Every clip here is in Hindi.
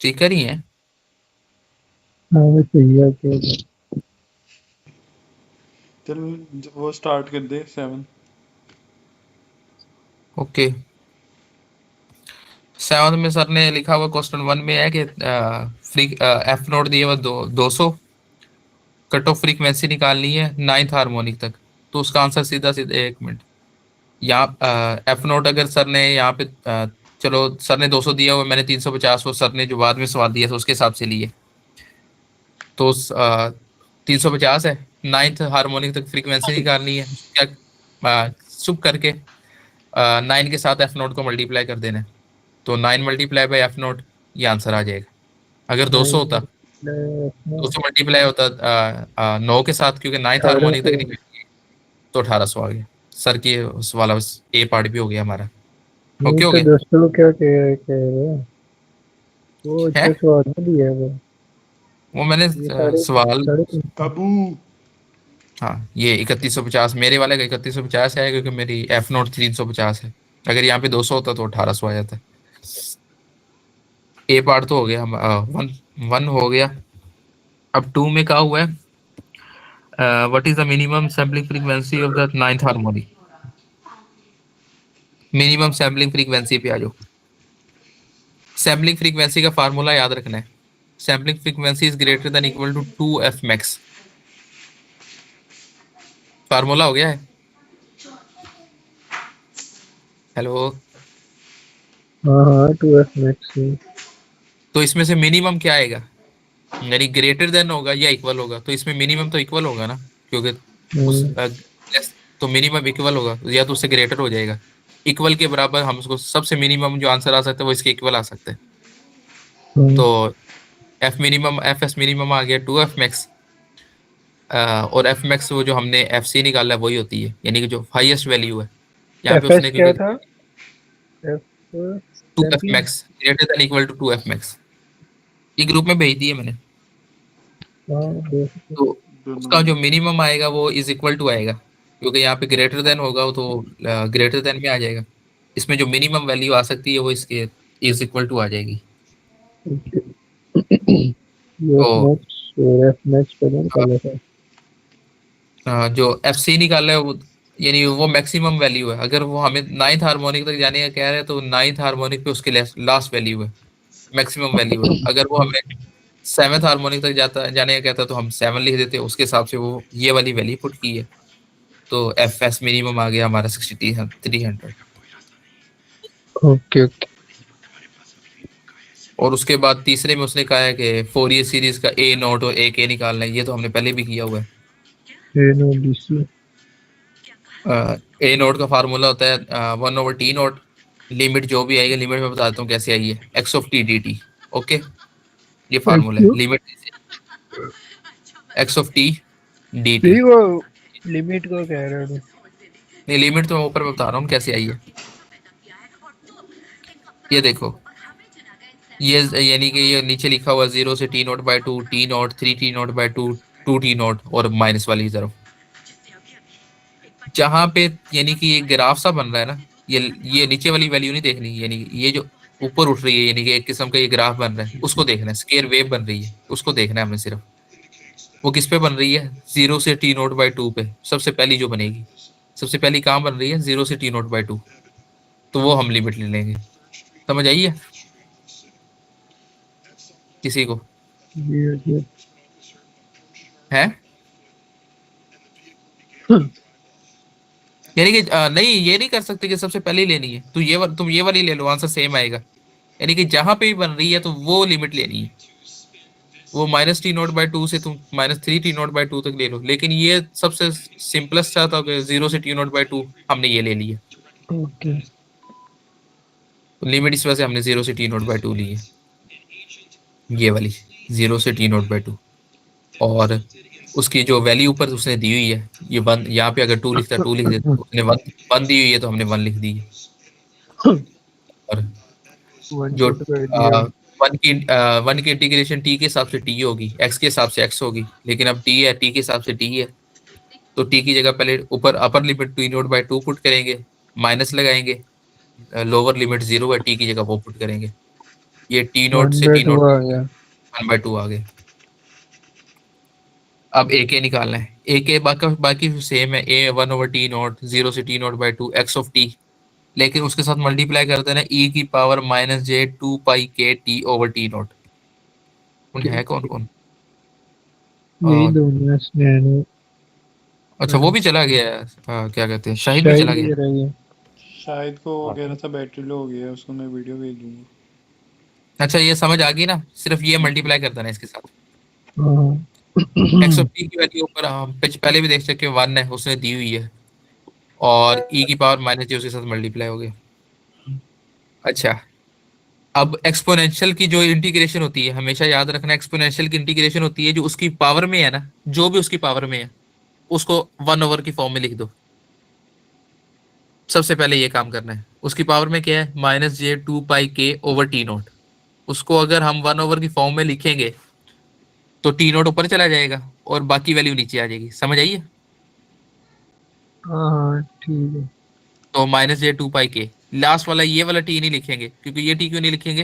स्पीकर ही है। हाँ वो सही है ओके। चल वो स्टार्ट कर दे 7। ओके, 7 में सर ने लिखा हुआ क्वेश्चन 1 में है कि फ्री एफ नोट दिए हुआ 200, कट ऑफ फ्रीक्वेंसी निकालनी है 9th हार्मोनिक तक। तो उसका आंसर सीधा सीधा, एक मिनट, यहाँ एफ नोट अगर सर ने यहाँ पे चलो सर ने 200 दिया हुआ, मैंने 350, वो सर ने जो बाद में सवाल दिया था उसके हिसाब से लिए। तो 350 है, 9th हार्मोनिक तक फ्रीक्वेंसी निकालनी है, क्या सुप करके 9 के साथ एफ नोट को मल्टीप्लाई कर देना है। तो 9 मल्टीप्लाई बाई एफ नोट, ये आंसर आ जाएगा। अगर 200 होता, 200 मल्टीप्लाई होता 9 के साथ, क्योंकि 9th हार्मोनिक तक निकल, तो 1800 आ गया। सर की उस वाला ए पार्ट भी हो गया हमारा। नहीं ओके हो तो गया दोस्तों क्या कह रहे हैं, वो है। इतने सवाल नहीं दिया है वो मैंने ये साढ़े सवाल, साढ़े तीन। काबू हाँ ये 3150 मेरे वाले का 3150 है, क्योंकि मेरी एफ नोट 350 है। अगर यहाँ पे 200 होता तो 1800 आ जाता। ए पार्ट तो हो गया हम, वन वन हो गया। अब 2 में क्या हुआ है, what is the minimum sampling frequency of the 9th harmonic. Minimum sampling frequency पे आ जाओ। सैम्पलिंग फ्रीक्वेंसी का फार्मूला याद रखना है। Sampling frequency is greater than equal to 2f max. Formula हो गया है। हेलो। हाँ हाँ 2f मैक्स। तो इसमें से मिनिमम क्या आएगा, यानी ग्रेटर देन होगा या इक्वल होगा। तो इसमें मिनिमम तो इक्वल होगा ना, क्योंकि उस तो मिनिमम इक्वल होगा, या तो उससे ग्रेटर हो जाएगा। इक्वल के बराबर हम उसको, सबसे मिनिमम जो आंसर आ सकता है वो इसके इक्वल आ सकता है। तो F minimum, F S minimum आ गया 2f मैक्स। और एफ मैक्स वो जो हमने एफ सी निकाला है वही होती है, यानी कि जो हाईएस्ट वैल्यू है यहाँ पे एफएस उसने, क्या क्योंकि था? F 2f sampling. Max greater than equal to 2f max. ये ग्रुप में भेज दिए मैंने। हाँ देख। तो दोनों उसका जो में मिनिमम आएगा वो इज इक्वल टू आएगा, क्योंकि यहाँ पे ग्रेटर देन होगा तो ग्रेटर देन में आ जाएगा। इसमें जो मिनिमम वैल्यू आ सकती है वो इसके इज इक्वल टू आ जाएगी। यूएफ तो मैक्स और एफ मैक्स पता अ, निकाला था। जो एफ सी निकाला है वो, यानी वो मैक्सिमम वैल्यू है। अगर वो हमें 9th हार्मोनिक तक जाने का कह रहे हैं तो 9th हार्मोनिक पे उसके लास्ट वैल्यू है, मैक्सिमम वैल्यू है। अगर वो हमें 7th हार्मोनिक तक जाता जाने का कहता है तो हम 7 लिख देते हैं, उसके हिसाब से वो ये वाली वैल्यू पुट की है। तो एफ एस मिनिमम आ गया हमारा 6300। Okay okay. और उसके बाद तीसरे में उसने कहा है कि फोरियर सीरीज का ए नोट और ए के निकालना है। ये तो हमने पहले भी किया हुआ है। ए नो डीसी। ए नोट का फार्मूला होता है 1/t नोट। लिमिट जो भी आएगी, लिमिट में बताता हूँ कैसे आई है, x of T D T. Okay, ये फार्मूला है limit, x of T D T. यही वो लिमिट को कह रहे हो? नहीं, लिमिट तो मैं ऊपर बता रहा हूँ कैसे आई है। ये देखो, ये यानी कि ये नीचे लिखा हुआ 0 से t0/2, t0, 3t0/2, 2t0 और माइनस वाली तरफ। जहां पे यानी कि ये ग्राफ सा बन रहा है ना, ये नीचे वाली वैल्यू नहीं देखनी, यानी ये जो ऊपर उठ रही है, यानी कि एक किस्म का ये ग्राफ बन रहा है, उसको देखना है। स्केयर वेव बन रही है, उसको देखना है हमें सिर्फ। वो किस पे बन रही है, 0 से t0/2 पे सबसे पहली जो बनेगी। सबसे पहली कहाँ बन रही है, 0 से t0/2। तो वो हम लिमिट ले लेंगे। समझ आई है किसी को? ये है यानी कि नहीं, ये नहीं कर सकते कि सबसे पहले ही लेनी है। तो तुम ये वाली ले लो, आंसर सेम आएगा। यानी कि जहां पे भी बन रही है तो वो लिमिट लेनी है। वो -t0/2 से तुम -3t0/2 तक ले लो, लेकिन ये सबसे सिंपलेस्ट था, तो 0 से t0/2 हमने ये ले लिया। ओके। तो लिमिट इस वजह से हमने 0 से t0/2 ली है, ये वाली 0 से t0/2। और उसकी जो वैल्यू ऊपर उसने दी हुई है, ये वन, यहाँ पे अगर 2 लिखता 2 लिख देता, उसने वन वन दी हुई है तो हमने 1 लिख दी है। और वन जो पुट कर दिया। वन की इंटीग्रेशन टी के हिसाब से टी होगी, एक्स के हिसाब से एक्स होगी, लेकिन अब टी है, टी के हिसाब से टी है। तो टी की जगह पहले ऊपर अपर लिमिट t0/2 पुट करेंगे, माइनस लगाएंगे, लोअर लिमिट 0 है टी की जगह वो पुट करेंगे। ये टी नोट से टी 1/2 नोट आ गया। 1/2 आ गए। अब ए के निकालना है। ए के बाकी सेम है, ए 1/T0 0 से T0/2 एक्स ऑफ टी, लेकिन उसके साथ मल्टीप्लाई कर देना ई की पावर -j 2π k T/T0। कौन है, कौन कौन? यही और दोनों है, स्नैनो। अच्छा वो भी चला गया है, क्या कहते हैं, शाहिद भी शायद चला भी गया। रह गया। शायद को वो कह रहा था बैटरी लो हो गया है, उसको मैं वीडियो भेज दूंगा। अच्छा ये समझ आ गई ना, सिर्फ ये मल्टीप्लाई कर देना इसके साथ। हाँ। एक्स ऑफ टी की वैल्यू ऊपर हम पहले भी देख चुके हैं, 1 है उसने दी हुई है, और ई की पावर -j उसके साथ मल्टीप्लाई हो गया। अच्छा, अब एक्सपोनेंशियल की जो इंटीग्रेशन होती है, हमेशा याद रखना, एक्सपोनेंशियल की इंटीग्रेशन होती है जो उसकी पावर में है ना, जो भी उसकी पावर में है उसको 1/, की फॉर्म में लिख दो। सबसे पहले ये काम करना है। उसकी पावर में क्या है, -j 2π k/T0। उसको अगर हम 1/, की फॉर्म में लिखेंगे तो T0 ऊपर चला जाएगा और बाकी वैल्यू नीचे आ जाएगी। समझ आइए? हाँ हाँ ठीक है। तो -j 2π k, लास्ट वाला ये वाला टी नहीं लिखेंगे, क्योंकि ये टी क्यों नहीं लिखेंगे,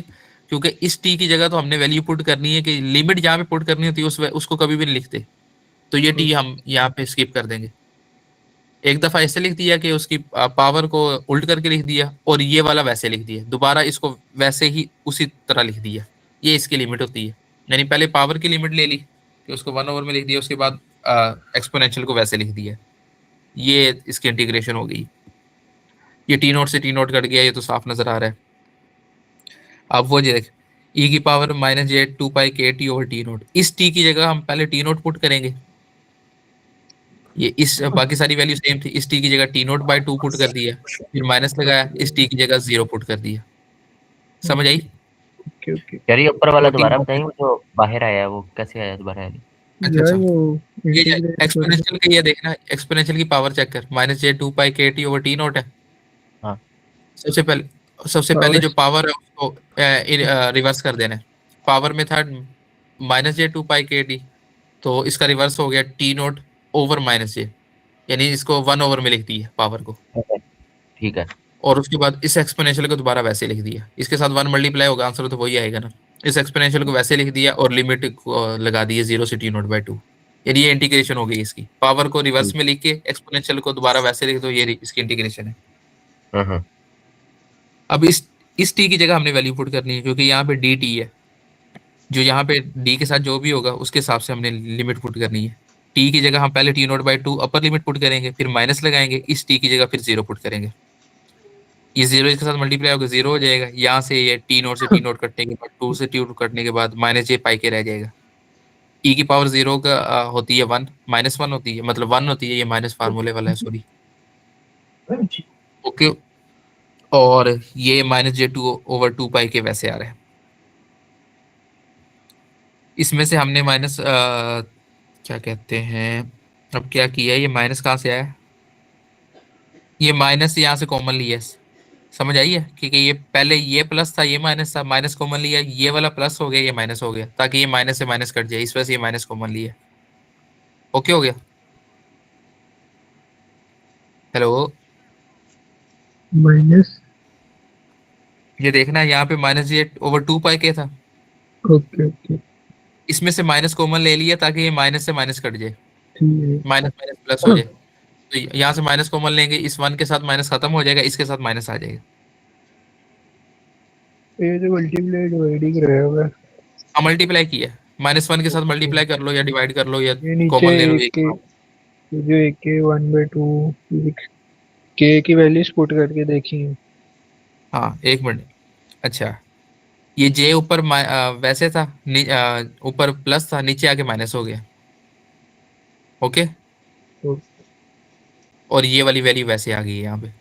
क्योंकि इस टी की जगह तो हमने वैल्यू पुट करनी है, कि लिमिट जहाँ पे पुट करनी होती है उसको कभी भी नहीं लिखते। तो ये टी हम यहाँ पे स्किप कर देंगे। एक दफा ऐसे लिख दिया कि उसकी पावर को उल्ट करके लिख दिया, और ये वाला वैसे लिख दिया, दोबारा इसको वैसे ही उसी तरह लिख दिया। ये इसकी लिमिट होती है। यानी पहले पावर की लिमिट ले ली कि उसको 1/, में लिख दिया, उसके बाद एक्सपोनेंशियल को वैसे लिख दिया। ये इसकी इंटीग्रेशन हो गई। ये T0 से T0 कट गया, ये तो साफ नजर आ रहा है। अब वो देख, ई की पावर -j 2π k T/T0, इस टी की जगह हम पहले T0 पुट करेंगे। ये इस बाकी सारी वैल्यू सेम थी, इस टी की जगह T0/2 पुट कर दिया, फिर माइनस लगाया, इस टी की जगह 0 पुट कर दिया। समझ आई? Okay okay. यार ये ऊपर वाला तो दोबारा बताइए, वो जो बाहर आया है वो कैसे आया दोबारा आया? अच्छा यार अच्छा, वो ये इंटीग्रेट कर। एक्सपोनेंशियल का ये देखना, एक्सपोनेंशियल की पावर चेक कर, -j 2π k T/T0 है। हाँ सबसे पहले पावर। जो पावर है उसको रिवर्स कर देना है। पावर में था -j 2π k T, तो इसका रिवर्स हो गया T0/-j, यानी इसको 1/, में लिख दी है पावर को। ठीक है। और उसके बाद इस एक्सपोनेंशियल को दोबारा वैसे लिख दिया, इसके साथ 1 मल्टीप्लाई होगा, आंसर तो वही आएगा ना। इस एक्सपोनेंशियल को वैसे लिख दिया और लिमिट लगा दी है 0 से T0/2। यानी ये इंटीग्रेशन हो गई इसकी। पावर को रिवर्स में लिख के एक्सपोनेंशियल को दोबारा वैसे लिख दो, ये इसकी इंटीग्रेशन है। हाँ अब इस टी की जगह हमने वैल्यू पुट करनी है, क्योंकि यहाँ पे डी टी है, जो यहाँ पे डी के साथ जो भी होगा उसके हिसाब से हमने लिमिट पुट करनी है। टी की जगह हम पहले T0/2 अपर लिमिट पुट करेंगे, फिर माइनस लगाएंगे, इस टी की जगह फिर 0 पुट करेंगे। ये 0 इसके साथ मल्टीप्लाई होकर 0 हो जाएगा। यहाँ से ये T0 से T0 कटने के बाद, 2 से T2 कटने के बाद -j π रह जाएगा। ई की पावर 0 का होती है 1, -1 होती है, मतलब 1 होती है, ये माइनस फार्मूले वाला है, सॉरी। ओके, और ये -j2/2π के वैसे आ रहा है। इसमें से हमने माइनस क्या कहते हैं, अब क्या किया, ये माइनस कहाँ से आया, ये माइनस यहाँ से कॉमन लिया है। समझ आई है? क्योंकि ये पहले ये प्लस था, ये माइनस था, माइनस कॉमन लिया, ये वाला प्लस हो गया, ये माइनस हो गया, ताकि ये माइनस से माइनस कट जाए, इस वजह से ये माइनस कॉमन लिया। ओके हो गया? Hello, minus. ये देखना यहाँ पे -j/2π के था, ओके ओके इसमें से माइनस कॉमन ले लिया ताकि ये माइनस से माइनस कट जाए, ठीक माइनस माइनस प्लस हो जाए। तो यहाँ से माइनस कॉमन लेंगे, इस 1 के साथ माइनस खत्म हो जाएगा, इसके साथ माइनस आ जाएगा। है। ये जो मल्टीप्लाई डिवाइड ही कराया होगा। हाँ मल्टीप्लाई किया, -1 के साथ मल्टीप्लाई कर लो या डिवाइड कर लो या ये नीचे कॉमन ले लो, एक एक। के, ये जो एक के 1/2 के की वैल्यूज पुट करके देखी है। हाँ एक मिनट। अच्छा, ये जे ऊपर वैसे था, ऊपर प्लस था, नीचे आके माइनस हो गया। ओके, तो और ये वाली वैल्यू वैसे आ गई है यहाँ पे। ई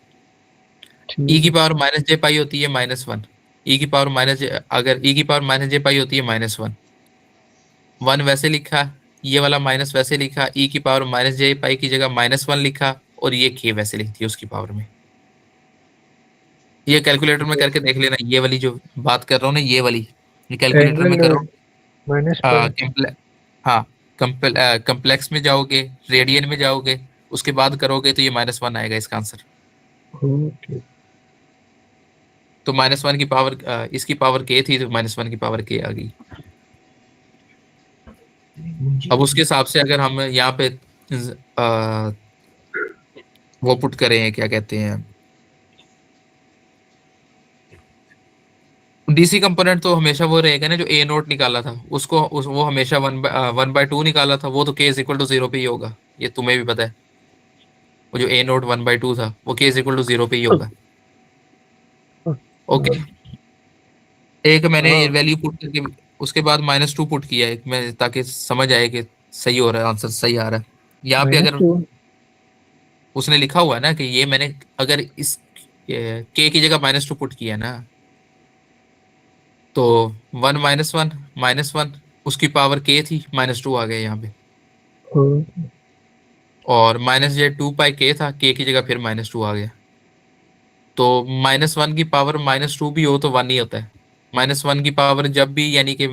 ठीक की है। पावर -j π होती है -1, ई की पावर अगर ई की पावर -j π होती है -1, 1 वैसे लिखा, ये वाला माइनस वैसे लिखा, ई की पावर -j π की जगह -1 लिखा, और ये के वैसे लिख दी उसकी पावर में। ये कैलकुलेटर में करके देख लेना, ये वाली जो बात कर रहा हूँ ना, ये वाली, ये कैलकुलेटर में कर एंगल रहा हूँ। माइनस आ, पर। कम्प्ले, हाँ, कम्प्लेक्स में जाओगे, रेडियन में जाओगे, उसके बाद करोगे तो ये -1 आएगा इसका आंसर। ओके। तो -1 की पावर इसकी पावर k थी, तो -1 की पावर k आ गई। अब उसके हिसाब से अगर हम यहाँ पे अ, वो पुट करें, क्या कहते हैं, डीसी कंपोनेंट, तो हमेशा वो रहेगा ना जो ए नोट निकाला था उसको वो हमेशा 1/2 निकाला था, वो तो k इज इक्वल टू 0 पे ही होगा, ये तुम्हें भी पता है। वो जो ए नोट 1/2 था वो k इज इक्वल टू 0 पे ही होगा। ओके, एक मैंने ये हाँ वैल्यू पुट करके उसके बाद -2 पुट किया है मैं, ताकि समझ आए कि सही हो रहा है, आंसर सही आ रहा है। यहाँ पे अगर -2। उसने लिखा हुआ है ना कि ये मैंने अगर इस के की जगह -2 पुट किया ना, तो 1 -1 -1 उसकी पावर k थी, -2 आ गया यहाँ पे। और -j 2 π k था, k की जगह फिर -2 आ गया। तो -1 की पावर -2 भी हो तो 1 ही होता है। -1 की पावर जब भी यानी कि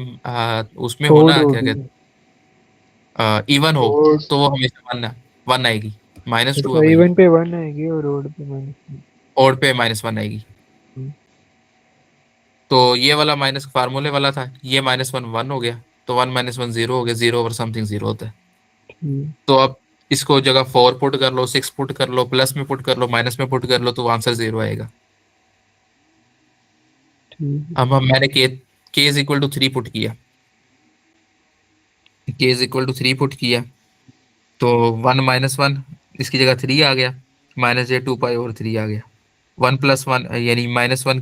उसमें हो ओड ना, क्या होगी। कहते, इवन हो, ओड। तो वो हमेशा 1 आएगी। -2 है अच्छा, भाई, इवन पे 1 आएगी और ओड पे -2। और पे -1 आएगी। तो ये वाला माइनस फार्मूले वाला था, ये -1 1 हो गया, तो 1 -1 0 हो गया, 0 ओवर समथिंग 0 होता है। ठीक। तो अब इसको जगह 4 पुट कर लो, 6 पुट कर लो, प्लस में पुट कर लो, माइनस में पुट कर लो, तो आंसर 0 आएगा। ठीक। अब मैंने के इज इक्वल टू 3 पुट किया, के इज इक्वल टू 3 पुट किया, तो 1 -1 इसकी जगह 3 आ गया, -j 2 π और 3 आ गया। 1 + 1 यानी -1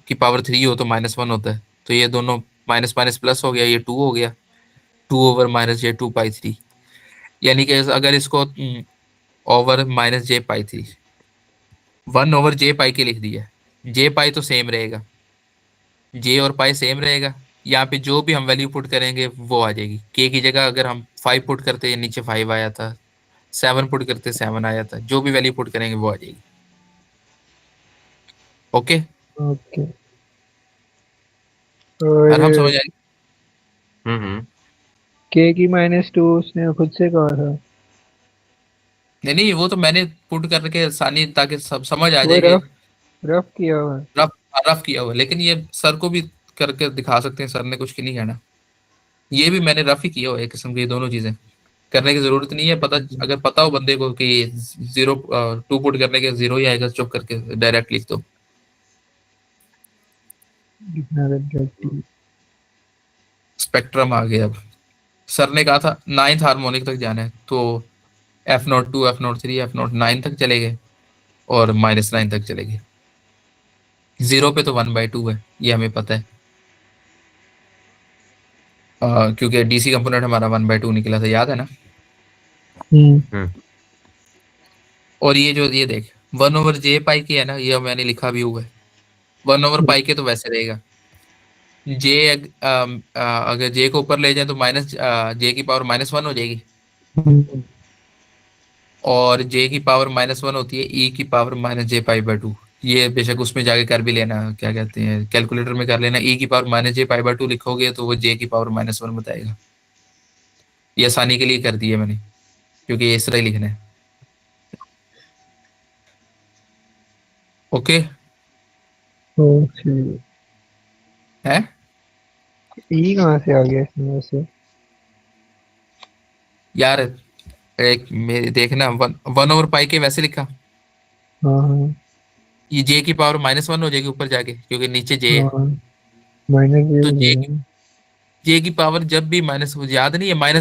की पावर 3 हो तो -1 होता है, तो ये दोनों माइनस माइनस प्लस हो गया, ये 2 हो गया, 2 ओवर -j 2 π 3। यानी कि अगर इसको ओवर -j 3 1 ओवर j π के लिख दिया, j π तो सेम रहेगा, जे और पाई सेम रहेगा। यहाँ पे जो भी हम वैल्यू पुट करेंगे वो आ जाएगी। के की जगह अगर हम 5 पुट करते, नीचे 5 आया था, 7 पुट करते 7 आया था, जो भी वैल्यू पुट करेंगे वो आ जाएगी। Okay, okay. और और हम समझ आएगी। हम्म। के की -2 उसने खुद से कहा था। नहीं नहीं, वो तो मैंने पुट करके आसानी, ताकि सब समझ आ वो जाएगी। रफ रफ किया हुआ है। रफ रफ किया हुआ है, लेकिन ये सर को भी करके दिखा सकते हैं, सर ने कुछ नहीं कहना। ये भी मैंने रफ ही किया हुआ है, एक किस्म की, ये दोनों चीजें करने की जरूरत नहीं है। पता, अगर पता हो बंदे को कि 0 2 पुट करने के 0 ही आएगा, चुप करके डायरेक्ट लिख दो। लिखना सब्जेक्टिव। स्पेक्ट्रम आ गया। अब सर ने कहा था 9th हार्मोनिक तक जाना है, तो F02 F03 F09 तक चले गए, और -9 तक चले गए। 0 पे तो 1/2 है, ये हमें पता है। क्योंकि डीसी कंपोनेंट हमारा 1/2 निकला था, याद है ना। हम्म। और ये जो ये देख 1 ओवर j π की है ना, ये मैंने लिखा भी हुआ है। 1 ओवर पाई के तो वैसे रहेगा, जे अगर जे को ऊपर ले जाए तो जे की पावर -1 हो जाएगी, और जे की पावर -1 होती है ई की पावर -j π/2। ये बेशक उसमें जाके कर भी लेना, क्या कहते हैं, कैलकुलेटर में कर लेना, ई की पावर -j π/2 लिखोगे तो वो जे की पावर -1 बताएगा। ये आसानी के लिए कर दिया मैंने, क्योंकि ये इस तरह ही लिखना है। Okay okay. है ई कहाँ से आ गया इसमें वैसे। यार, एक मेरे देखना, 1 ओवर पाई के वैसे लिखा, हाँ हाँ ये जे की पावर -1 हो जाएगी ऊपर जाके, क्योंकि नीचे जे है। हाँ। -j तो हो जाएगा। जे की पावर जब भी माइनस, याद नहीं है,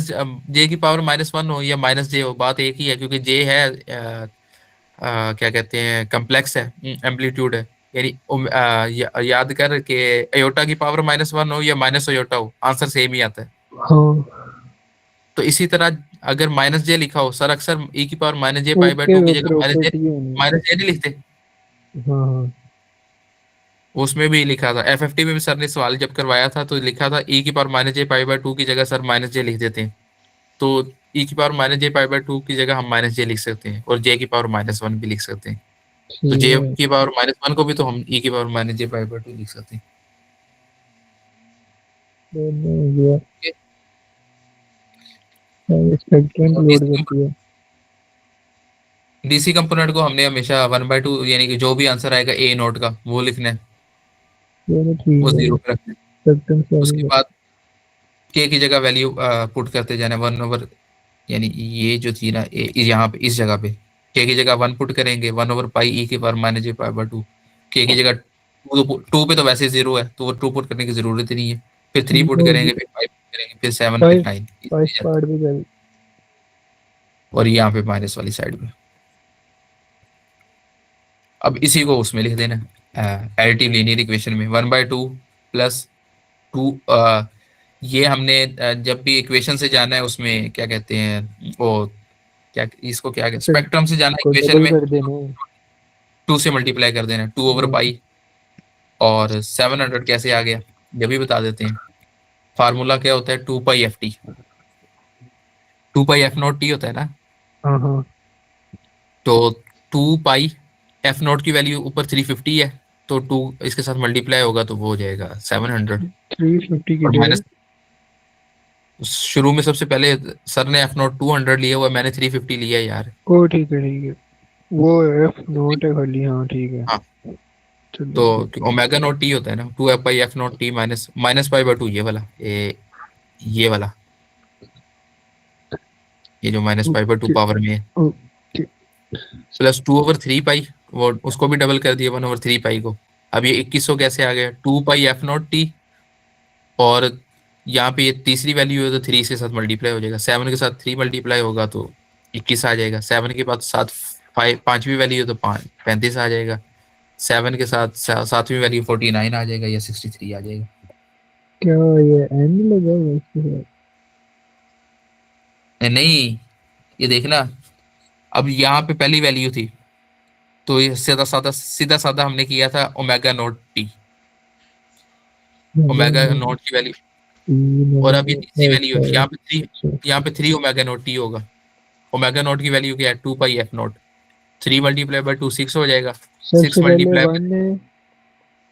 जे की पावर -1 हो या -j हो, बात एक ही है, क्योंकि जे है क्या कहते हैं, कम्प्लेक्स है, एम्पलीट्यूड है। यानी याद कर के अयोटा की पावर -1 हो या -अयोटा हो, आंसर सेम ही आता है। हाँ। तो इसी तरह अगर -j लिखा हो, सर अक्सर e की पावर उसके -j/2 की वो जगह प्रॉपर्टी है नहीं। -j नहीं लिखते। हाँ हाँ। उसमें भी लिखा था, एफएफटी में भी सर ने सवाल जब करवाया था तो लिखा था e की पावर -j/2 की जगह सर -j लिख देते हैं। तो e की पावर -j/2 की जगह हम -j लिख सकते हैं, और j की पावर -1 भी लिख सकते हैं। तो ठीक j है। की पावर -1 को भी तो हम e की पावर -j/2 लिख सकते हैं। दोनों हो गया। स्पेक्ट्रम लोड करती है। डीसी कंपोनेंट को हमने हमेशा 1/2 यानी कि जो भी आंसर आएगा ए नोट का वो लिखना है। चलो ठीक वो है, जीरो पे रखते हैं। स्पेक्ट्रम से उसके आगे बाद के की जगह वैल्यू पुट करते जाना 1/, यानी ये जो थी ना यहाँ पे इस जगह पे के की जगह 1 पुट करेंगे, 1/पाई ई के power minus J pi by 2। के की जगह 2 पे तो वैसे जीरो है, तो वो 2 पुट करने की जरूरत ही नहीं है। फिर 3 पुट करेंगे, फिर 5 पुट करेंगे, फिर 7, फिर फाइव 9 फाइव इसी जाता पार्ट है। भी कर। और यहाँ पे माइनस वाली साइड में अब इसी को उसमें लिख देना, एडिटिव लीनियर इक्वेशन में 1/2 प्लस 2। ये हमने जब भी इक्वेशन से जाना है उसमें क्या कहते हैं वो, क्या इसको क्या कहते, फिर स्पेक्ट्रम से जाना को इक्वेशन डबल में कर देना है। 2 से मल्टीप्लाई कर देना 2/पाई। और 700 कैसे आ गया ये भी बता देते हैं। फार्मूला क्या होता है, 2 पाई FT, 2 पाई F0T होता है ना। हाँ हाँ, तो 2 पाई F0 की वैल्यू ऊपर 350 है, तो 2 इसके साथ मल्टीप्लाई होगा तो वो हो जाएगा 700। 350 की और जगह। माइनस, शुरू में सबसे पहले सर ने F0 200 लिया हुआ, मैंने 350 लिया है यार। ओ ठीक है ठीक है, वो एफ नोट है खाली, हाँ ठीक है। हाँ, चलो तो ठीक है। ओमेगा नोट टी होता है ना, 2 पाई F0T minus minus pi by 2, ये वाला, ये जो minus pi by 2 okay power में है, ओके। प्लस 2/3 पाई, वो उसको भी डबल कर दिया 1/3 पाई को। अब ये 2100 कैसे आ गया, 2 पाई F0T। और यहाँ पे ये तीसरी वैल्यू है तो 3 के साथ मल्टीप्लाई हो जाएगा, 7 के साथ 3 मल्टीप्लाई होगा तो 21 आ जाएगा। 7 के बाद सात, पांचवी वैल्यू है तो 35 आ जाएगा। 7 के साथ सातवीं वैल्यू 49 आ जाएगा या 63 आ जाएगा। क्या ये एन लगा हुआ है इसके साथ? नहीं, ये देखना, अब यहाँ पे पहली वैल्यू थी, तो ये सीधा साधा हमने किया था omega naught T, omega naught की वैल्यू। और अब ये तीसरी वैल्यू है, यहाँ पे 3 ओमेगा नोट T होगा। ओमेगा नोट की वैल्यू क्या है, 2 पाई F0, 3 × 2 6 हो जाएगा। सबसे 6 पहले मल्टीप्लाई वन है,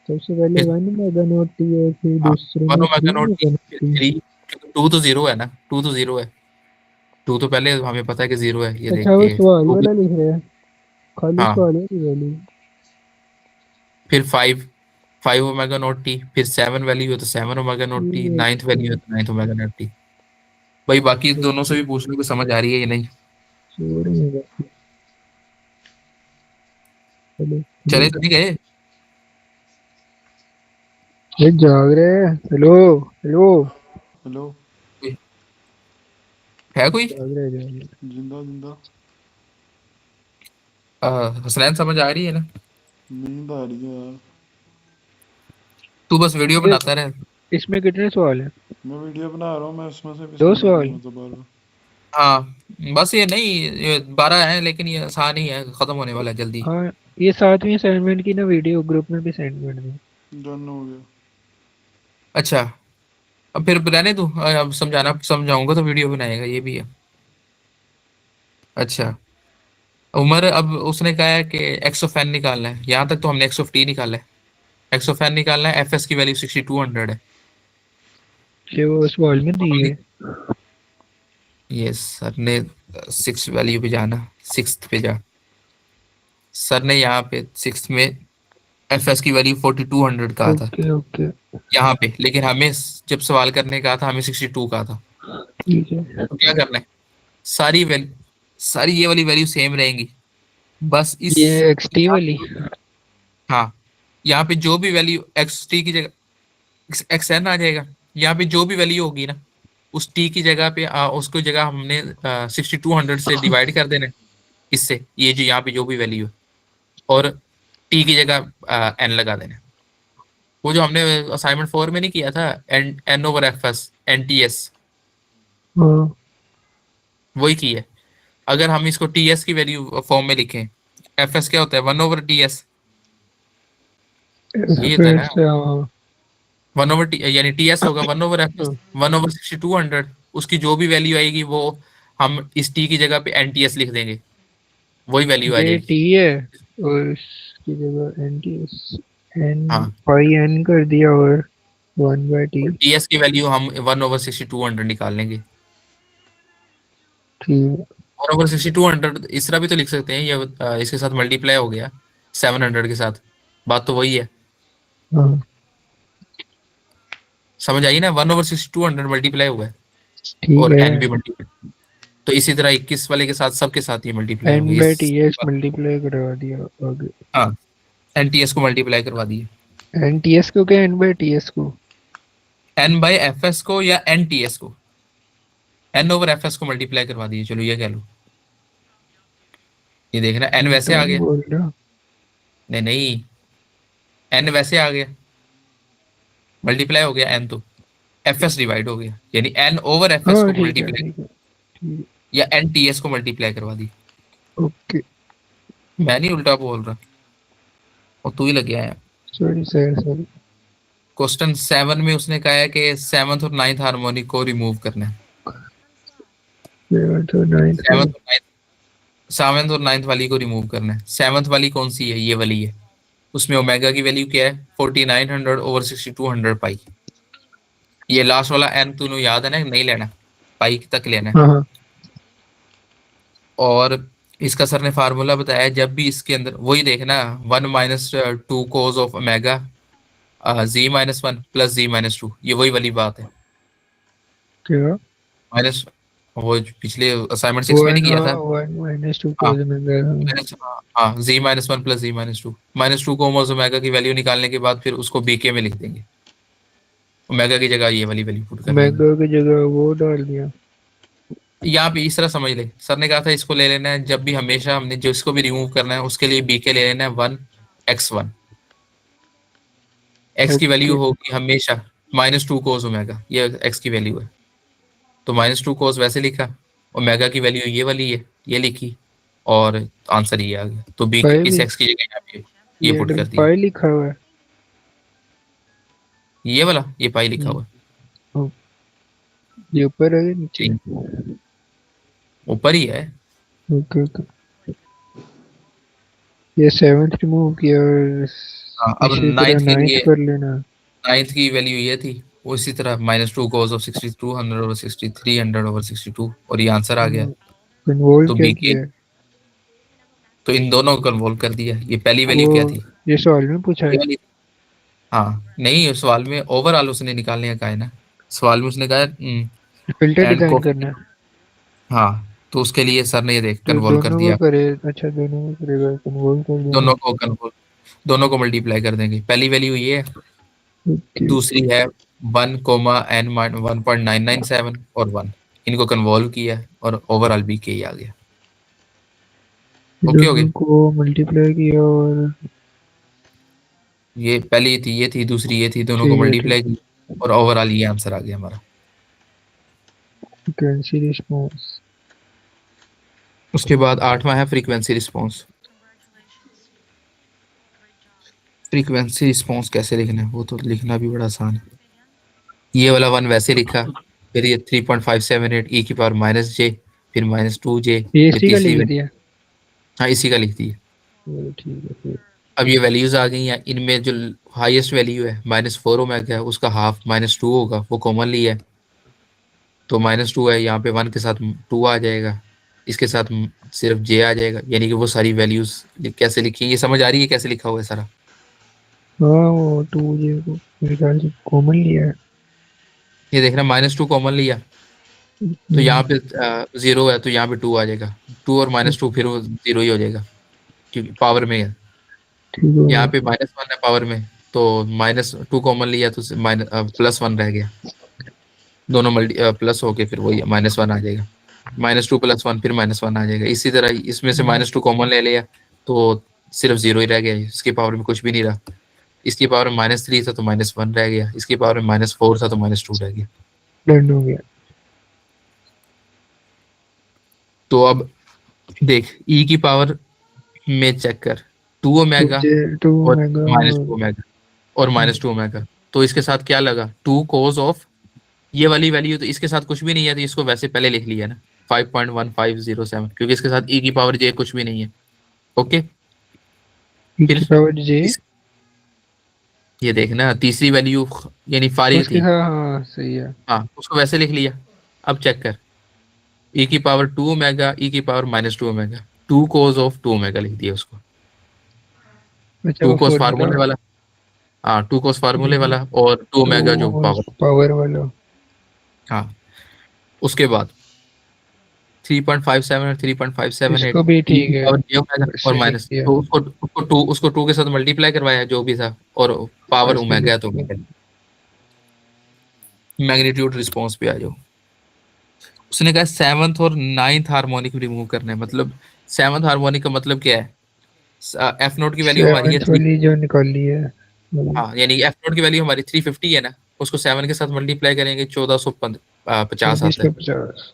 सबसे पहले फिर, वन मेगा नोट टी है, फिर हाँ, दूसरे 1 में three omega naught T, mega note फिर टी। 3, 2 तो जीरो है ना, 2 तो जीरो है, 2 तो पहले हमें पता है कि जीरो है, ये अच्छा वो देखिए सवाल 2 भी। वाला लिख रहे हैं, खाली हाँ, सवाल है वैल्यू। फिर 5 ओमेगा नोट T, फिर 7 वैल्यू है तो 7 ओमेगा नोट T, ये 9th वैल्यू है तो 9th ओमेगा नोट T। भाई बाकी दोनों से भी पूछ लो कि समझ आ रही है या नहीं। चोर में बाकी। चलो चले ठीक तो नहीं गए। है। ये जाग रहे हैं, हेलो हेलो। हेलो। है कोई। जाग रहे हैं, जाग रहे हैं। जिंदा जिंदा। हसनैन समझ आ रही है ना। नींद आ रही है यार। तू बस वीडियो ये बनाता रहे। इसमें कितने सवाल हैं? मैं वीडियो बना रहा हूँ, मैं उसमें से भी दो सॉल्व सवाल। करूँगा दोबारा। हाँ, बस ये नहीं, ये 12 है लेकिन ये आसान ही है, खत्म होने वाला है जल्दी। हाँ, ये सातवीं असाइनमेंट की ना वीडियो ग्रुप में भी सेंड कर दो। डन हो गया। अच्छा, अब फिर रहने दूँ, अब समझाऊंगा तो वीडियो बनाएगा, ये भी है। अच्छा, उमर अब उसने कहा है कि एक्स ऑफ एन निकालना है, यहाँ तक तो हमने एक्स ऑफ टी निकाला है। एक्स ऑफ एन निकालना है, एफ एस की वैल्यू 6200 है। ये वो सवाल में दी है। ये सर ने 6 वैल्यू पे जाना, 6th पे जा। सर ने यहाँ पे 6th में एफ एस की वैल्यू 4200 कहा था ओके ओके यहाँ पे, लेकिन हमें जब सवाल करने का था हमें 62 कहा था। ठीक है। तो क्या करना है, सारी वैल्यू, सारी ये वाली वैल्यू सेम रहेंगी, बस इस, ये एक्स टी वाली। हाँ, यहाँ पे जो भी वैल्यू एक्स टी की जगह एक्स एन आ जाएगा। यहाँ पे जो भी वैल्यू होगी ना, उस टी की जगह पे उसको जगह हमने 6200 से डिवाइड कर देना है, इससे ये जो यहाँ पे जो भी वैल्यू है, और टी की जगह एन लगा देना है। वो जो हमने असाइनमेंट 4 में नहीं किया था, N/F/S हाँ, वही की है। अगर हम इसको टी एस की वैल्यू फॉर्म में लिखें, एफ एस क्या होता है, 1/TS, यही होता है फिर ना। से हाँ। 1/T यानी टी एस होगा 1/F, हाँ, 1/6200, उसकी जो भी वैल्यू आएगी वो हम इस टी की जगह पे NTS लिख देंगे, वही वैल्यू आ ये जाएगी। टी है और इसकी जगह एन टी एस, एन हाँ, पाई एन कर दिया और वन बाई टी। और टी एस की वैल्यू हम 1/6200 निकाल लेंगे। ठीक है। 1/6200 इस तरह भी तो लिख सकते हैं, ये इसके साथ मल्टीप्लाई हो गया 700 के साथ, बात तो वही है। हाँ समझ आई ना, 1/6200 मल्टीप्लाई हुआ है ठीक और है। एन भी मल्टीप्लाई, तो इसी तरह 21 वाले के साथ सबके साथ ये मल्टीप्लाई एन होगी बाई टी एस मल्टीप्लाई करवा दिया आगे। हाँ, एनटीएस को मल्टीप्लाई करवा दिए, एन टी एस को क्या एन बाई टी एस को? एन बाई एफ एस को या एनटीएस को, एन ओवर एफ एस को मल्टीप्लाई करवा दिए, चलो ये कह लो। ये देखना एन वैसे तो आ नहीं गया, बोल रहा। नहीं नहीं, एन वैसे आ गया, मल्टीप्लाई हो गया एन, तो एफ एस डिवाइड हो गया, यानी एन ओवर एफ एस हाँ को ठीक है मल्टीप्लाई ठीक है ठीक या एन टी एस को मल्टीप्लाई करवा दी। है। ओके। मैं नहीं उल्टा बोल रहा, और तू ही लग गया है। Sorry sir sorry. क्वेश्चन 7 में उसने कहा है कि 7th और 9th हार्मोनिक को रिमूव करना है। सेवंथ और नाइन्थ को। 7th और 9th वाली को रिमूव करना है। 7th वाली कौन सी है, ये वाली है, उसमें ओमेगा की वैल्यू क्या है 4900/6200 पाई। ये लास्ट वाला एन तूने याद है ना, नहीं लेना, पाई तक लेना है। हाँ हाँ। और इसका सर ने फार्मूला बताया, जब भी इसके अंदर वही देखना 1 - 2 cos of omega z-1 plus z-2, ये वही वाली बात है। क्या? माइनस, वो जो पिछले असाइनमेंट 6 में नहीं किया था। वन माइनस टू हाँ कोस ओमेगा। हाँ, z-1 प्लस z-2, -2 कोस ओमेगा की वैल्यू निकालने के बाद फिर उसको बीके में लिख देंगे, ओमेगा की जगह ये वाली वैल्यू पुट कर देंगे। ओमेगा की जगह वो डाल दिया। यहाँ पे इस तरह समझ ले, सर ने कहा था इसको ले लेना है जब भी, हमेशा हमने जो इसको भी रिमूव करना है उसके लिए बीके ले लेना है 1x1, एक्स की वैल्यू ओके। होगी हमेशा -2 कोस ओमेगा, ये एक्स की वैल्यू है, तो -2 कोस वैसे लिखा, ओमेगा की वैल्यू ये वाली है, ये लिखी, और आंसर ये आ गया। तो बी पाई इस भी एक्स की जगह यहाँ पे ये ये पुट अंदर कर दिया, पाई लिखा हुआ है। ये वाला ये पाई लिखा हुआ है। ओ, ये ऊपर है या नीचे? ऊपर ही है। Okay okay. ये सेवंथ रिमूव किया और हाँ, अब इसी तरह 9th के नाइन्थ लिए, कर लेना। 9th की वैल्यू ये थी, वो इसी तरह -2 cos ऑफ 6200/6300/62, और ये आंसर आ गया। कन्वोल्व तो क्या बीके, किया है? तो इन दोनों को कन्वोल्व कर दिया। ये पहली वो वैल्यू क्या थी, ये सवाल में पूछा ये है। वाली। हाँ नहीं, सवाल में ओवरऑल उसने निकालने का कहा है ना, सवाल में उसने कहा फिल्टर एंड डिजाइन को, करना है। हाँ, तो उसके लिए सर ने ये देख तो कन्वोल्व कर दोनों को दिया। करे। अच्छा दोनों को करेगा, कन्वोल्व कर देना। दोनों को कन्वोल्व, दोनों को मल्टीप्लाई कर देंगे। पहली वैल्यू ये है, ओके। दूसरी है 1, n 1.997 और 1, इनको कन्वोल्व किया और ओवरऑल भी के आ गया। ओके हो दोनों गए, को मल्टीप्लाई किया और ये पहली थी, ये थी, दूसरी ये थी, दोनों को ठीक है मल्टीप्लाई ठीक। किया और ओवरऑल ये आंसर आ गया हमारा। Frequency response. उसके बाद 8वां है फ्रीक्वेंसी रिस्पॉन्स। फ्रीक्वेंसी रिस्पॉन्स कैसे लिखना है, वो तो लिखना भी बड़ा आसान है। ये वाला 1 वैसे लिखा, फिर ये 3.578 e की पावर -j, फिर -2j, ये फिर इसी का तीसरी लिख वैल्यू, दिया। हाँ इसी का लिख दी है। चलो ठीक है फिर। अब ये वैल्यूज आ गई हैं, इनमें जो हाईएस्ट वैल्यू है -4 ओमेगा है, उसका हाफ -2 होगा, वो कॉमन लिया है, तो -2 है, यहाँ पे 1 के साथ 2 आ जाएगा, इसके साथ सिर्फ j आ जाएगा, यानी कि वो सारी वैल्यूज कैसे लिखी है, ये समझ आ रही है कैसे लिखा हुआ है सारा। हाँ वो टू जे को मेरे ख्याल से कॉमन लिया है। ये देखना -2 कॉमन लिया, तो यहाँ पे 0 है, तो यहाँ पे 2 आ जाएगा, 2 और -2 फिर वो 0 ही हो जाएगा, क्योंकि पावर में है। ठीक हो यहाँ गया। पे -1 है पावर में, तो -2 कॉमन लिया तो +1 रह गया, दोनों प्लस हो के फिर वही -1 आ जाएगा, -2 + 1 फिर -1 आ जाएगा। इसी तरह इसमें से -2 कॉमन ले लिया तो सिर्फ 0 ही रह गया, इसकी पावर में कुछ भी नहीं रहा। इसकी पावर में -3 था तो -1 रह गया, इसकी पावर में -4 था तो -2 रह गया। डन हो गया। तो अब देख e की पावर में चेक कर 2 ओमेगा टू और ओमेगा -2 ओमेगा और -2 ओमेगा, तो इसके साथ क्या लगा 2 cos ऑफ, ये वाली वैल्यू तो इसके साथ कुछ भी नहीं है, तो इसको वैसे पहले लिख लिया ना 5.1507, क्योंकि इसके साथ e की पावर j कुछ भी नहीं है। ओके, फिर पावर जे। ये देखना तीसरी वैल्यू यानी फारिग उसके थी, हाँ हाँ सही है। हाँ उसको वैसे लिख लिया। अब चेक कर e की पावर 2 ओमेगा, e की power -2 omega, 2 cos of 2 omega लिख दिया उसको, अच्छा 2 वो cos फॉर्मूला। फार्मूले वाला, हाँ 2 cos फार्मूले वाला और 2 ओमेगा जो पावर। पावर वाला। हाँ उसके बाद 3.57 और 3.578 इसको भी ठीक है, पावर j ओमेगा और वैसे लिख माइनस दिया। तो उसको 2 के साथ मल्टीप्लाई करवाया जो भी था और पावर वैसे ओमेगा है लिख तो दिया। मैग्नीट्यूड रिस्पॉन्स पे आ जाओ। उसने कहा 7th और 9th हार्मोनिक रिमूव करना है। मतलब 7th हार्मोनिक का मतलब क्या है? एफ नोट की वैल्यू हमारी है 7th वाली जो निकाली है। हाँ यानी एफ नोट की वैल्यू हमारी 350 है ना, उसको 7 के साथ मल्टीप्लाई करेंगे 1450 आता है, 2450।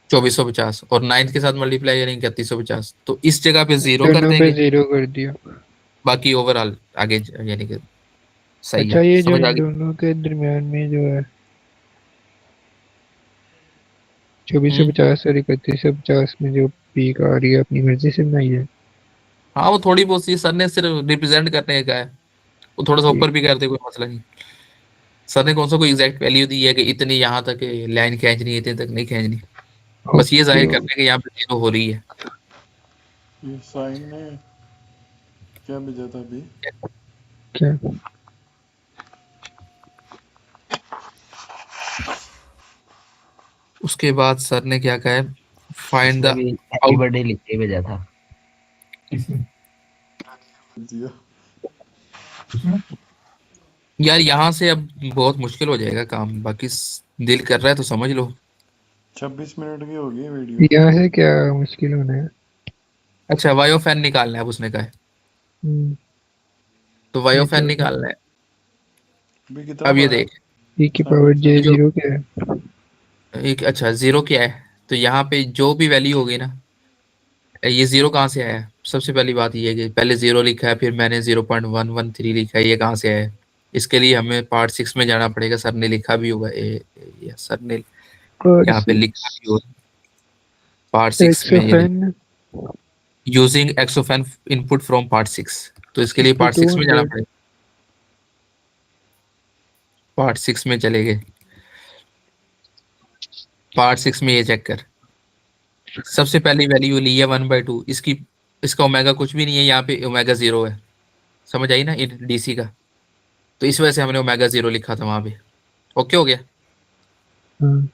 2450 और 9th के साथ मल्टीप्लाई करेंगे 3150। तो इस जगह पे जीरो कर दोनों पे देंगे, 0 कर दिया। बाकी ओवरऑल आगे यानी कि सही अच्छा है। ये जो समझ आ इन गई? दोनों के दरमियान में जो है 2450 और 3150 में जो पीक आ रही है अपनी मर्जी से बनाई है। हाँ वो थोड़ी बहुत सी सर ने सिर्फ रिप्रेजेंट करने का है, वो थोड़ा सा ठीक। ऊपर भी कर दे कोई मसला नहीं। सर ने कौन सा कोई एग्जैक्ट वैल्यू दी है कि इतनी यहाँ तक लाइन खींचनी है, इतने तक नहीं खींचनी, बस ये ओके जाहिर करने के यहाँ पे जीरो हो रही है। ये साइन ने क्या भेजा था अभी? क्या। उसके बाद सर ने क्या कहा है, फाइंड इसमें द भी हैप्पी बर्थडे लिख के भेजा था। दिया। यार यहाँ से अब बहुत मुश्किल हो जाएगा काम, बाकी दिल कर रहा है तो समझ लो। 26 मिनट की होगी वीडियो। यहाँ से क्या मुश्किल होना है। अच्छा वायो फैन निकालना है अब उसने कहा है, हम्म, तो वायो ये फैन तो निकालना है। अभी कितना अब ये पाया? देख, e की पावर j ये जो 0 क्या है। एक अच्छा जीरो क्या है, तो यहाँ पे जो भी वैल्यू होगी ना, ये जीरो कहाँ से आया है? सबसे पहली बात ये है कि पहले जीरो लिखा है, फिर मैंने 0.113 लिखा है, ये कहाँ से आया है? इसके लिए हमें पार्ट 6 में जाना पड़ेगा, सर ने लिखा भी होगा ये सर ने और यहाँ पे लिखा भी होगा पार्ट 6 में, ये एक्सोफेन यूजिंग एक्सोफैन इनपुट फ्रॉम पार्ट 6, तो इसके लिए पार्ट 6 में जाना 5200। पड़ेगा। पार्ट 6 में चले गए, पार्ट 6 में ये चेक कर, सबसे पहली वैल्यू ली है 1/2 इसकी, इसका ओमेगा कुछ भी नहीं है, यहाँ पे ओमेगा 0 है। समझ आई ना डीसी का, तो इस वजह से हमने ओमेगा 0 लिखा था वहां पे। ओके हो गया। हाँ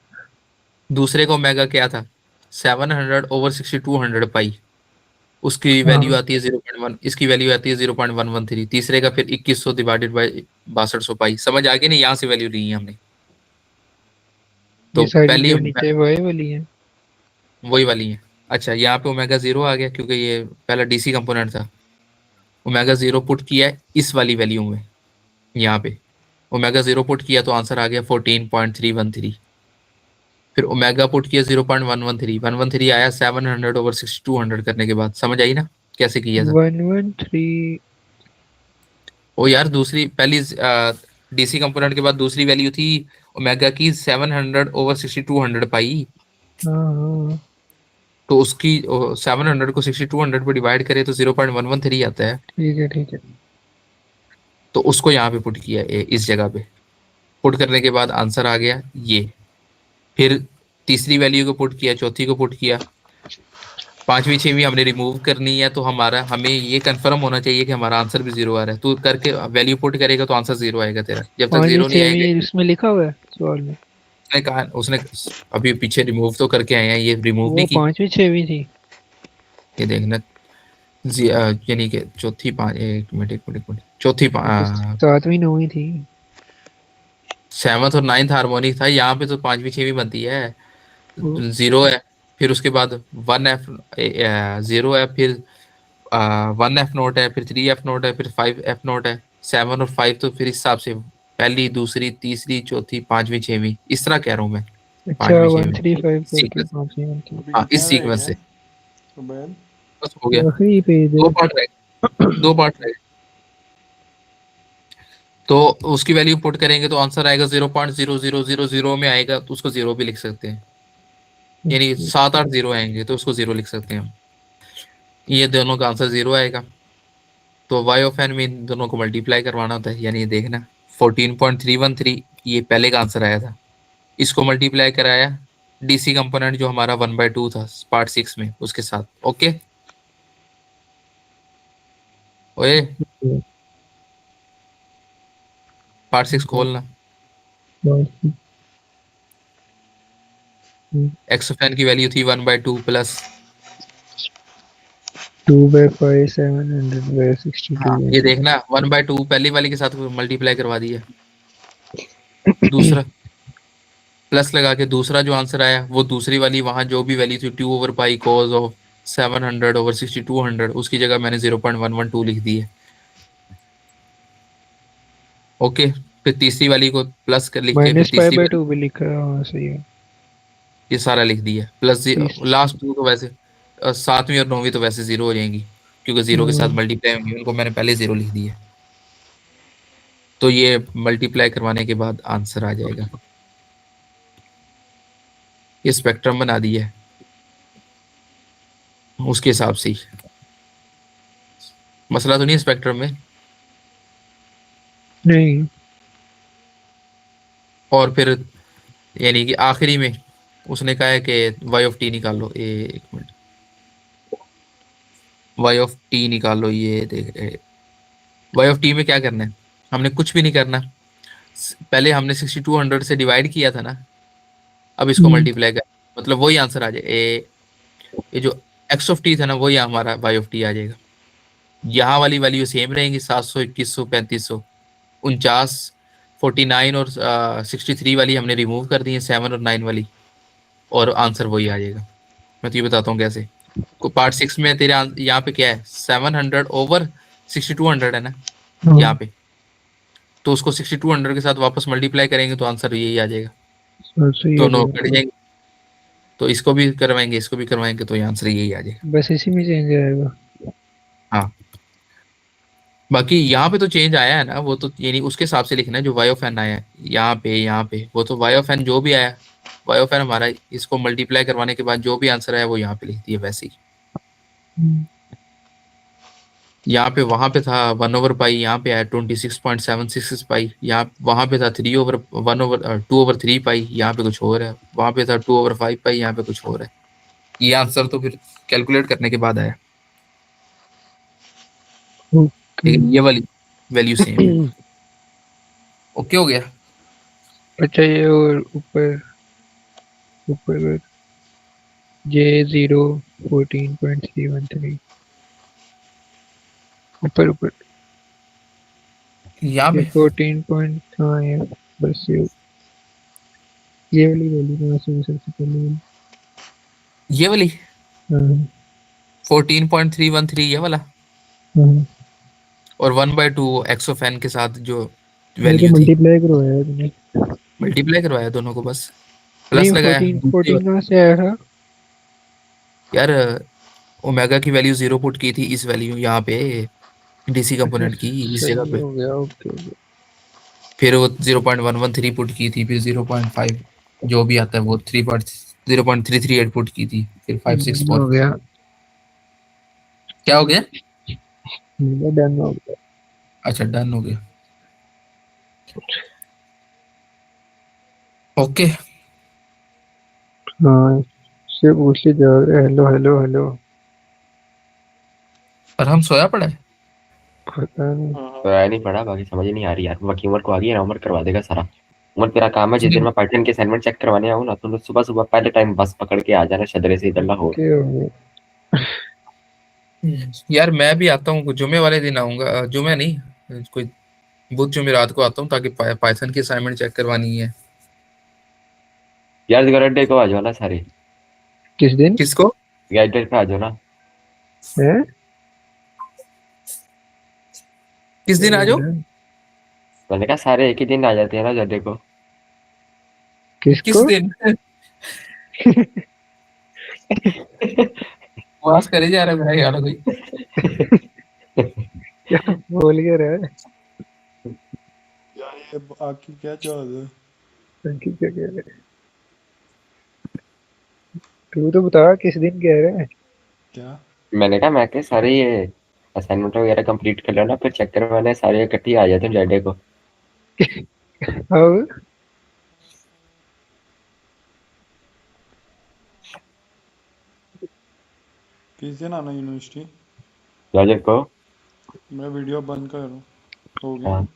दूसरे का ओमेगा क्या था? 700/6200 पाई, उसकी वैल्यू हाँ। आती है 0.1, इसकी वैल्यू आती है 0.113। तीसरे का फिर 2100 डिवाइडेड बाई 6200 पाई। समझ आ गई नहीं, यहाँ से वैल्यू ली है हमने। ये तो सारी पहली जो नीचे वाई वाली है। वही वाली है। अच्छा यहाँ पे ओमेगा 0 आ गया क्योंकि ये पहला डीसी कंपोनेंट था। ओमेगा 0 पुट किया है इस वाली वैल्यू में, यहाँ पे ओमेगा 0 पुट किया तो आंसर आ गया 14.313। फिर ओमेगा पुट किया 0.113, 113 आया 700/6200 करने के बाद। समझ आई ना कैसे किया था? 113। ओ यार दूसरी पहली डीसी कंपोनेंट के बाद दूसरी वैल्यू थी ओमेगा की 700/6200 पाई, हाँ हाँ। तो उसकी 700 को 6200 पे डिवाइड करें तो 0.113 आता है। ठीक है ठीक है। तो उसको यहाँ पे पुट किया इस जगह पे, पुट करने के बाद आंसर आ गया ये। फिर तीसरी वैल्यू को पुट किया, चौथी को पुट किया, पांचवी छठवीं हमने रिमूव करनी है, तो हमारा हमें ये कंफर्म होना चाहिए कि हमारा आंसर भी जीरो आ रहा है। तू करके वैल्यू पुट करेगा तो आंसर जीरो आएगा तेरा, जब तक पांचवी जीरो नहीं आएगा। छठवीं इसमें लिखा हुआ है सवाल में। उसने कहा, उसने अभी पीछे रिमूव तो करके आए हैं, ये रिमूव वो नहीं की। पांचवी छठवीं थी। ये देखना यानी कि चौथी पाँच, एक मिनट एक मिनट एक मिनट, चौथी तो सातवीं नौवीं थी। 7th और 9th हार्मोनिक था, यहाँ पे तो पांचवी छठवीं बनती है। वो जीरो है, फिर उसके बाद 1F 0 है, फिर 1F नोट है, फिर 3F नोट है, फिर 5F नोट है। 7 और 5 तो फिर इस हिसाब से पहली दूसरी तीसरी चौथी पांचवी छठवीं, इस तरह कह रहा हूँ मैं। अच्छा पांचवी छठवीं 135 करके सीक्वेंस, पांचवी बनती अभी हाँ कितना इस रह सीक्वेंस गया से उबैद? बस हो है। गया। आखिरी पेज है। दो पार्ट रह गए, दो पार्ट रह गए। तो उसकी वैल्यू पुट करेंगे तो आंसर आएगा 0.0000 में आएगा, तो उसको जीरो भी लिख सकते हैं, यानी ओके। 7 8 जीरो आएंगे तो उसको जीरो लिख सकते हैं हम। ये दोनों का आंसर जीरो आएगा। तो वाई ऑफ एन में इन दोनों को मल्टीप्लाई करवाना होता है, यानी ये देखना 14.313 ये पहले का आंसर आया था, इसको मल्टीप्लाई कराया डीसी कंपोनेंट जो हमारा 1/2 था पार्ट 6 में उसके साथ। ओके ओए पार्ट 6 खोलना। एक्सोफैन की वैल्यू थी 1/2 प्लस 2/5 700/62 हाँ ये देखना 1/2 पहली वाली के साथ मल्टीप्लाई करवा दिया। दूसरा प्लस लगा के दूसरा जो आंसर आया वो दूसरी वाली वहां जो भी वैल्यू थी 2/पाई कॉज ऑफ 700/6200 उसकी जगह मैंने 0.112 लिख दी है। ओके फिर तीसरी वाली को प्लस कर लिख के फिर तीसरी वाली -π/2 भी लिखा है, हाँ सही है। ये सारा लिख दिया प्लस तीस लास्ट टू तो वैसे सातवीं और नौवीं तो वैसे जीरो हो जाएंगी क्योंकि जीरो के साथ हम्म, मल्टीप्लाई होंगी उनको मैंने पहले जीरो लिख दिया। तो ये मल्टीप्लाई करवाने के बाद आंसर आ जाएगा। ये स्पेक्ट्रम बना दिया है उसके हिसाब से ही। मसला तो नहीं है स्पेक्ट्रम में। नहीं और फिर यानी कि आखिरी में उसने कहा है कि वाई ऑफ टी निकाल लो एक मिनट वाई ऑफ टी निकाल लो ये देख वाई ऑफ टी में क्या करना है हमने कुछ भी नहीं करना। पहले हमने 6200 से डिवाइड किया था ना अब इसको हम्म, मल्टीप्लाई कर मतलब वही आंसर आ जाए ये जो एक्स ऑफ टी था ना वही हमारा वाई ऑफ टी आ जाएगा। यहाँ वाली वैल्यू सेम रहेंगी 700 2100 3500 49 49 और 63 वाली हमने रिमूव कर दी है 7 और 9 वाली और आंसर वही आ जाएगा। मैं तुझे बताता हूँ कैसे। को पार्ट 6 में तेरे यहाँ पे क्या है 700/6200 है ना हाँ यहाँ पे। तो उसको 6200 के साथ वापस मल्टीप्लाई करेंगे तो आंसर यही आ जाएगा। सही आ दोनों कट जाएगा। जाएंगे तो इसको भी करवाएंगे तो ये आंसर यही आ जाएगा। बस इसी में चेंज आएगा। हाँ बाकी यहाँ पे तो चेंज आया है ना वो तो यानी उसके हिसाब से लिखना है जो वाई ऑफ एन आया है यहाँ पे वो तो वाई ऑफ एन जो भी आया वाई ऑफ एन हमारा इसको मल्टीप्लाई करवाने के बाद जो भी आंसर आया वो यहाँ पे लिख दिया वैसे ही। हम्म, यहाँ पे वहां पे था 1/पाई यहाँ पे आया 26.766 पाई यहाँ वहां पे था 2/3 पाई यहाँ पे कुछ और है वहां पे था 2/5 पाई यहाँ पे कुछ और है। ये आंसर तो फिर कैलकुलेट करने के बाद आया ओके। लेकिन ये वाली वैल्यू सेम है। ओके हो गया। अच्छा ये और ऊपर ऊपर J0 14.313 ऊपर ऊपर यहाँ ये पे 14 पॉइंट, हाँ ये बस ये वाली वैल्यू कहाँ से सबसे पहले वाली? ये वाली हाँ 14.313 ये वाला हाँ, और 1/2 एक्सोफैन के साथ जो ये तो वैल्यू थी मल्टीप्लाई करवाया तुमने। मल्टीप्लाई करवाया दोनों को बस प्लस नहीं लगाया 14 दूसरी 14 कहाँ से आया था? यार ओमेगा की वैल्यू जीरो पुट की थी इस वैल्यू यहाँ पे डीसी अच्छा कंपोनेंट की इस जगह सही पे। हो गया, ओके ओके। फिर वो 0.113 पुट की थी फिर 0.5 जो भी आता है वो 0.338 पुट की थी फिर 564। हो गया, क्या हो गया। डन हो गया। अच्छा डन हो गया। ओके हाँ से पूछ ले जा रहे हेलो हेलो हेलो। और हम सोया पड़ा है। पता नहीं। हाँ तो नहीं पढ़ा बाकी समझ ही नहीं आ रही यार बाकी उमर को आ गई है ना उमर करवा देगा सारा। उमर तेरा काम है जिस दिन मैं पाइथन के असाइनमेंट चेक करवाने आऊँ ना तो सुबह सुबह पहले टाइम बस पकड़ के आ जाना शदरे से इधर लाहौर। ओके हो गया। यार मैं भी आता हूँ जुमे वाले दिन आऊंगा जुमे नहीं कोई बुध जुमे रात को आता हूँ ताकि पाइथन की असाइनमेंट चेक करवानी है। यार गरडे को आ जाओ ना सारे। किस दिन किसको गैजेट पे आ जाओ ना। है? किस क्या दिन आ बोल जाओ। रहा है? मैंने कहा सारे एक ही दिन आ जाते हैं ना गड्ढे को। किस किसको? दिन बकवास करे जा रहा है भाई यार कोई। क्या बोल के रहा है? यार ये आखिर क्या चाह रहे हैं? अंकित क्या कह रहा है? तू तो बता किस दिन कह रहा है? क्या मैंने कहा मैं के सारे ये असाइनमेंट वगैरह कंप्लीट कर लो ना फिर चेक करवाने सारे इकट्ठे आ जाते हैं गड्ढे को। अब किस दिन आना यूनिवर्सिटी? गैजेट को। मैं वीडियो बंद कर रहा हूँ, हो गया हाँ ना?